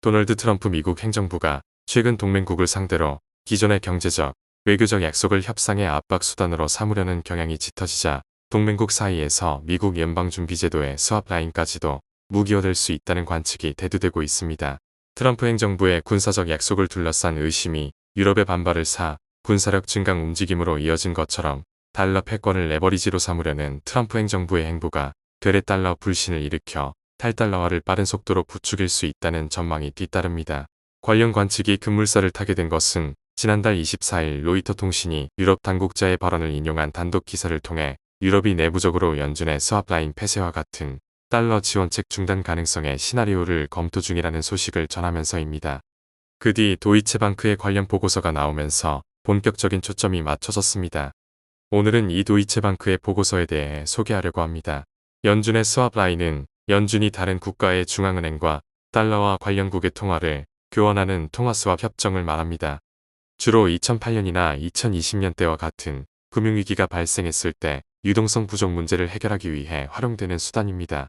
도널드 트럼프 미국 행정부가 최근 동맹국을 상대로 기존의 경제적, 외교적 약속을 협상의 압박 수단으로 삼으려는 경향이 짙어지자 동맹국 사이에서 미국 연방준비제도의 스왑 라인까지도 무기화될 수 있다는 관측이 대두되고 있습니다. 트럼프 행정부의 군사적 약속을 둘러싼 의심이 유럽의 반발을 사 군사력 증강 움직임으로 이어진 것처럼 달러 패권을 레버리지로 삼으려는 트럼프 행정부의 행보가 되레 달러 불신을 일으켜 탈달러화를 빠른 속도로 부추길 수 있다는 전망이 뒤따릅니다. 관련 관측이 급물살을 타게 된 것은 지난달 24일 로이터 통신이 유럽 당국자의 발언을 인용한 단독 기사를 통해 유럽이 내부적으로 연준의 스왑 라인 폐쇄와 같은 달러 지원책 중단 가능성의 시나리오를 검토 중이라는 소식을 전하면서입니다. 그 뒤 도이체방크의 관련 보고서가 나오면서 본격적인 초점이 맞춰졌습니다. 오늘은 이 도이체방크의 보고서에 대해 소개하려고 합니다. 연준의 스왑 라인은 연준이 다른 국가의 중앙은행과 달러와 관련국의 통화를 교환하는 통화스왑 협정을 말합니다. 주로 2008년이나 2020년 때와 같은 금융위기가 발생했을 때 유동성 부족 문제를 해결하기 위해 활용되는 수단입니다.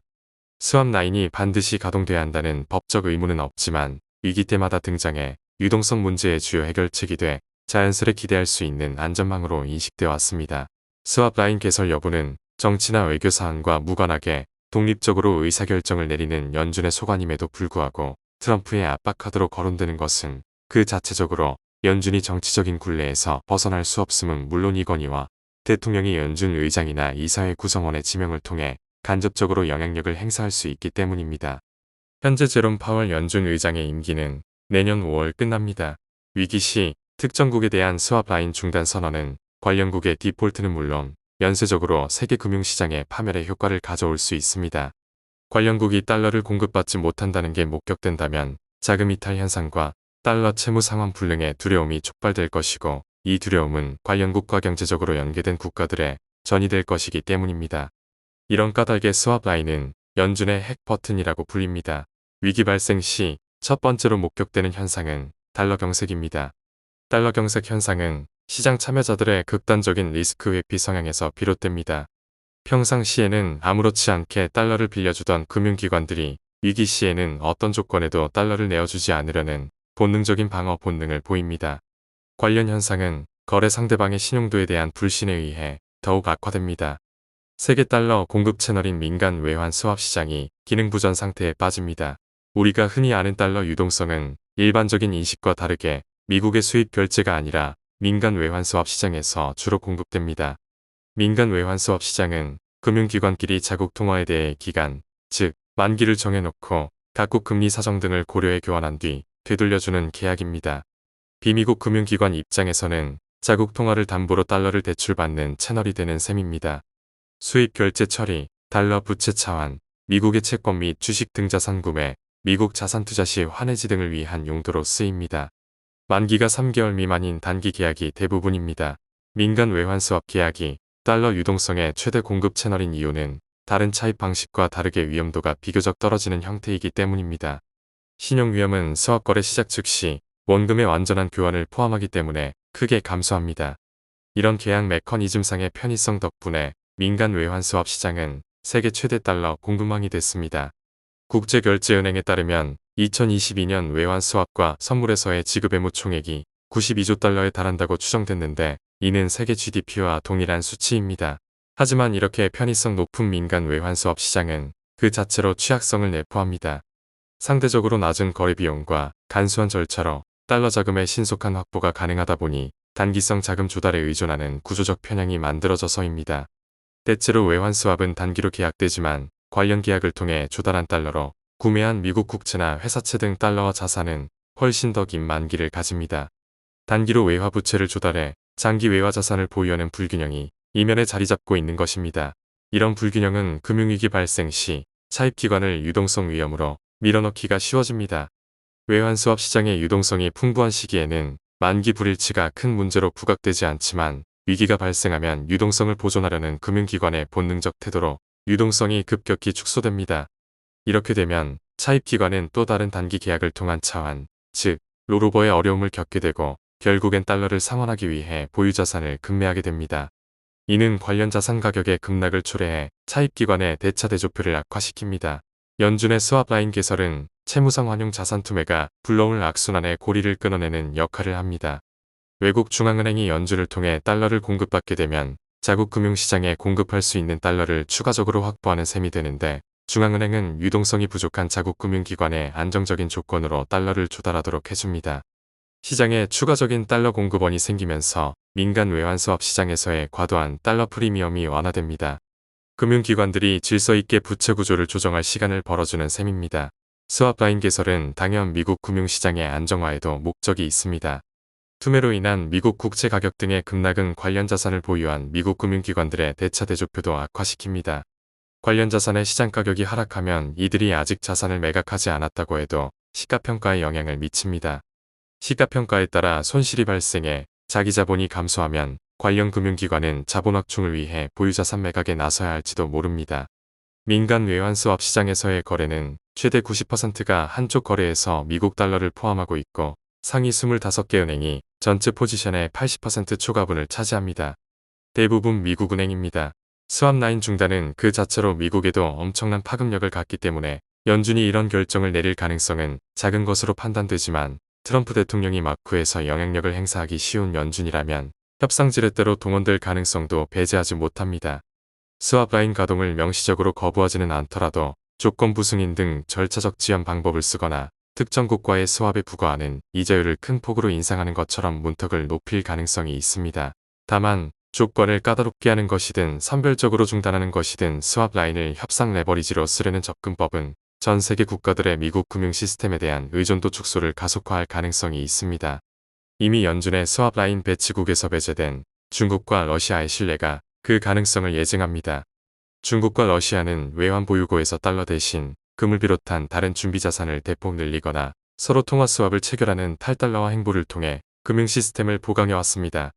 스왑 라인이 반드시 가동돼야 한다는 법적 의무는 없지만 위기 때마다 등장해 유동성 문제의 주요 해결책이 돼 자연스레 기대할 수 있는 안전망으로 인식되어 왔습니다. 스왑 라인 개설 여부는 정치나 외교 사안과 무관하게 독립적으로 의사결정을 내리는 연준의 소관임에도 불구하고 트럼프의 압박카드로 거론되는 것은 그 자체적으로 연준이 정치적인 굴레에서 벗어날 수 없음은 물론이거니와 대통령이 연준 의장이나 이사회 구성원의 지명을 통해 간접적으로 영향력을 행사할 수 있기 때문입니다. 현재 제롬 파월 연준 의장의 임기는 내년 5월 끝납니다. 위기 시 특정국에 대한 스왑 라인 중단 선언은 관련국의 디폴트는 물론 연쇄적으로 세계 금융시장의 파멸의 효과를 가져올 수 있습니다. 관련국이 달러를 공급받지 못한다는 게 목격된다면 자금 이탈 현상과 달러 채무 상환 불능의 두려움이 촉발될 것이고 이 두려움은 관련국과 경제적으로 연계된 국가들에 전이될 것이기 때문입니다. 이런 까닭의 스왑 라인은 연준의 핵 버튼이라고 불립니다. 위기 발생 시 첫 번째로 목격되는 현상은 달러 경색입니다. 달러 경색 현상은 시장 참여자들의 극단적인 리스크 회피 성향에서 비롯됩니다. 평상시에는 아무렇지 않게 달러를 빌려주던 금융기관들이 위기 시에는 어떤 조건에도 달러를 내어주지 않으려는 본능적인 방어 본능을 보입니다. 관련 현상은 거래 상대방의 신용도에 대한 불신에 의해 더욱 악화됩니다. 세계 달러 공급 채널인 민간 외환 스왑 시장이 기능부전 상태에 빠집니다. 우리가 흔히 아는 달러 유동성은 일반적인 인식과 다르게 미국의 수입 결제가 아니라 민간 외환 스왑 시장에서 주로 공급됩니다. 민간 외환 스왑 시장은 금융기관끼리 자국 통화에 대해 기간, 즉 만기를 정해놓고 각국 금리 사정 등을 고려해 교환한 뒤 되돌려주는 계약입니다. 비미국 금융기관 입장에서는 자국 통화를 담보로 달러를 대출받는 채널이 되는 셈입니다. 수입 결제 처리, 달러 부채 차환, 미국의 채권 및 주식 등 자산 구매, 미국 자산 투자 시 환해지 등을 위한 용도로 쓰입니다. 만기가 3개월 미만인 단기 계약이 대부분입니다. 민간 외환 스왑 계약이 달러 유동성의 최대 공급 채널인 이유는 다른 차입 방식과 다르게 위험도가 비교적 떨어지는 형태이기 때문입니다. 신용 위험은 스왑 거래 시작 즉시 원금의 완전한 교환을 포함하기 때문에 크게 감소합니다. 이런 계약 메커니즘상의 편의성 덕분에 민간 외환 스왑 시장은 세계 최대 달러 공급망이 됐습니다. 국제결제은행에 따르면 2022년 외환 스왑과 선물에서의 지급 의무 총액이 92조 달러에 달한다고 추정됐는데 이는 세계 GDP와 동일한 수치입니다. 하지만 이렇게 편의성 높은 민간 외환 스왑 시장은 그 자체로 취약성을 내포합니다. 상대적으로 낮은 거래 비용과 간소한 절차로 달러 자금의 신속한 확보가 가능하다 보니 단기성 자금 조달에 의존하는 구조적 편향이 만들어져서입니다. 대체로 외환 스왑은 단기로 계약되지만 관련 계약을 통해 조달한 달러로 구매한 미국 국채나 회사채 등 달러와 자산은 훨씬 더 긴 만기를 가집니다. 단기로 외화 부채를 조달해 장기 외화 자산을 보유하는 불균형이 이면에 자리 잡고 있는 것입니다. 이런 불균형은 금융위기 발생 시 차입기관을 유동성 위험으로 밀어넣기가 쉬워집니다. 외환 스왑 시장의 유동성이 풍부한 시기에는 만기 불일치가 큰 문제로 부각되지 않지만 위기가 발생하면 유동성을 보존하려는 금융기관의 본능적 태도로 유동성이 급격히 축소됩니다. 이렇게 되면 차입기관은 또 다른 단기 계약을 통한 차환, 즉 롤오버의 어려움을 겪게 되고 결국엔 달러를 상환하기 위해 보유자산을 급매하게 됩니다. 이는 관련 자산 가격의 급락을 초래해 차입기관의 대차 대조표를 악화시킵니다. 연준의 스왑 라인 개설은 채무상 환용 자산 투매가 불러올 악순환의 고리를 끊어내는 역할을 합니다. 외국 중앙은행이 연준을 통해 달러를 공급받게 되면 자국 금융시장에 공급할 수 있는 달러를 추가적으로 확보하는 셈이 되는데, 중앙은행은 유동성이 부족한 자국 금융기관에 안정적인 조건으로 달러를 조달하도록 해줍니다. 시장에 추가적인 달러 공급원이 생기면서 민간 외환 수합 시장에서의 과도한 달러 프리미엄이 완화됩니다. 금융기관들이 질서 있게 부채 구조를 조정할 시간을 벌어주는 셈입니다. 스왑 라인 개설은 당연 미국 금융시장의 안정화에도 목적이 있습니다. 투매로 인한 미국 국채 가격 등의 급락은 관련 자산을 보유한 미국 금융기관들의 대차 대조표도 악화시킵니다. 관련 자산의 시장 가격이 하락하면 이들이 아직 자산을 매각하지 않았다고 해도 시가평가에 영향을 미칩니다. 시가평가에 따라 손실이 발생해 자기 자본이 감소하면 관련 금융기관은 자본 확충을 위해 보유자산 매각에 나서야 할지도 모릅니다. 민간 외환 스왑 시장에서의 거래는 최대 90%가 한쪽 거래에서 미국 달러를 포함하고 있고, 상위 25개 은행이 전체 포지션의 80% 초과분을 차지합니다. 대부분 미국 은행입니다. 스왑 라인 중단은 그 자체로 미국에도 엄청난 파급력을 갖기 때문에 연준이 이런 결정을 내릴 가능성은 작은 것으로 판단되지만, 트럼프 대통령이 마쿠에서 영향력을 행사하기 쉬운 연준이라면 협상 지렛대로 동원될 가능성도 배제하지 못합니다. 스왑 라인 가동을 명시적으로 거부하지는 않더라도 조건부 승인 등 절차적 지연 방법을 쓰거나 특정 국가의 스왑에 부과하는 이자율을 큰 폭으로 인상하는 것처럼 문턱을 높일 가능성이 있습니다. 다만 조건을 까다롭게 하는 것이든 선별적으로 중단하는 것이든 스왑 라인을 협상 레버리지로 쓰려는 접근법은 전 세계 국가들의 미국 금융 시스템에 대한 의존도 축소를 가속화할 가능성이 있습니다. 이미 연준의 스왑 라인 배치국에서 배제된 중국과 러시아의 신뢰가 그 가능성을 예증합니다. 중국과 러시아는 외환 보유고에서 달러 대신 금을 비롯한 다른 준비자산을 대폭 늘리거나 서로 통화 스왑을 체결하는 탈달러화 행보를 통해 금융 시스템을 보강해왔습니다.